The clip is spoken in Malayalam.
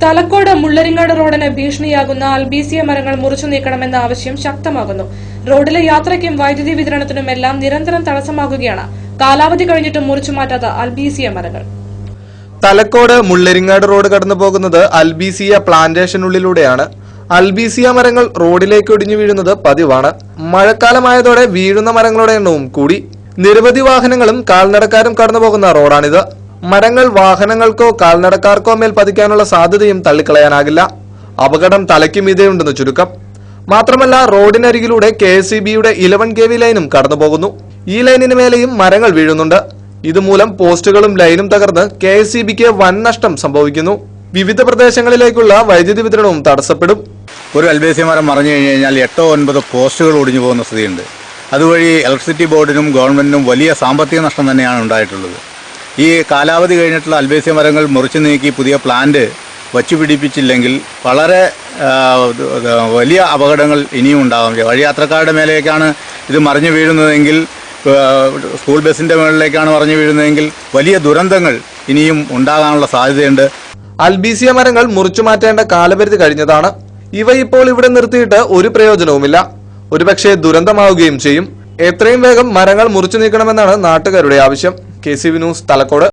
തലക്കോട് മുള്ളരിങ്ങാട് റോഡിന് ഭീഷണിയാകുന്ന അൽബീസിയ മരങ്ങൾ മുറിച്ചു നീക്കണമെന്ന ആവശ്യം ശക്തമാകുന്നു. റോഡിലെ യാത്രയ്ക്കും വൈദ്യുതി വിതരണത്തിനുമെല്ലാം നിരന്തരം തടസ്സമാകുകയാണ് കാലാവധി കഴിഞ്ഞിട്ടും മുറിച്ചു മാറ്റാത്ത അൽബീസിയ മരങ്ങൾ. തലക്കോട് മുള്ളരിങ്ങാട് റോഡ് കടന്നു പോകുന്നത് അൽബീസിയ പ്ലാന്റേഷനുള്ളിലൂടെയാണ്. അൽബീസിയ മരങ്ങൾ റോഡിലേക്ക് ഒടിഞ്ഞു വീഴുന്നത് പതിവാണ്. മഴക്കാലമായതോടെ വീഴുന്ന മരങ്ങളുടെ എണ്ണവും കൂടി. നിരവധി വാഹനങ്ങളും കാൽനടക്കാരും കടന്നുപോകുന്ന റോഡാണിത്. മരങ്ങൾ വാഹനങ്ങൾക്കോ കാൽനടക്കാർക്കോ മേൽ പതിക്കാനുള്ള സാധ്യതയും തള്ളിക്കളയാനാകില്ല. അപകടം തലയ്ക്ക് മീതെയുണ്ടെന്ന് ചുരുക്കം. മാത്രമല്ല, റോഡിനരികിലൂടെ KSEBയുടെ 11 kV ലൈനും കടന്നുപോകുന്നു. ഈ ലൈനിന് മേലെയും മരങ്ങൾ വീഴുന്നുണ്ട്. ഇതുമൂലം പോസ്റ്റുകളും ലൈനും തകർന്ന് KSEBക്ക് വൻ നഷ്ടം സംഭവിക്കുന്നു. വിവിധ പ്രദേശങ്ങളിലേക്കുള്ള വൈദ്യുതി വിതരണവും തടസ്സപ്പെടും. ഒരു അൽബീസിയ മരം മറിഞ്ഞു കഴിഞ്ഞാൽ 8-9 പോസ്റ്റുകൾ ഒടിഞ്ഞു പോകുന്ന സ്ഥിതിയുണ്ട്. അതുവഴി ഇലക്ട്രിസിറ്റി ബോർഡിനും ഗവൺമെന്റിനും വലിയ സാമ്പത്തിക നഷ്ടം തന്നെയാണ് ഉണ്ടായിട്ടുള്ളത്. ഈ കാലാവധി കഴിഞ്ഞിട്ടുള്ള അൽബീസിയ മരങ്ങൾ മുറിച്ചു നീക്കി പുതിയ പ്ലാന്റ് വച്ചുപിടിപ്പിച്ചില്ലെങ്കിൽ വളരെ വലിയ അപകടങ്ങൾ ഇനിയും ഉണ്ടാകും. വഴിയാത്രക്കാരുടെ മേലേക്കാണ് ഇത് മറിഞ്ഞു വീഴുന്നതെങ്കിൽ, സ്കൂൾ ബസിന്റെ മുകളിലേക്കാണ് മറിഞ്ഞു വീഴുന്നതെങ്കിൽ വലിയ ദുരന്തങ്ങൾ ഇനിയും ഉണ്ടാകാനുള്ള സാധ്യതയുണ്ട്. അൽബീസിയ മരങ്ങൾ മുറിച്ചു മാറ്റേണ്ട കാലപരിധി കഴിഞ്ഞതാണ്. ഇവ ഇപ്പോൾ ഇവിടെ നിർത്തിയിട്ട് ഒരു പ്രയോജനവുമില്ല. ഒരുപക്ഷെ ദുരന്തമാവുകയും ചെയ്യും. എത്രയും വേഗം മരങ്ങൾ മുറിച്ചു നീക്കണമെന്നാണ് നാട്ടുകാരുടെ ആവശ്യം. KCV news, Thalakkode.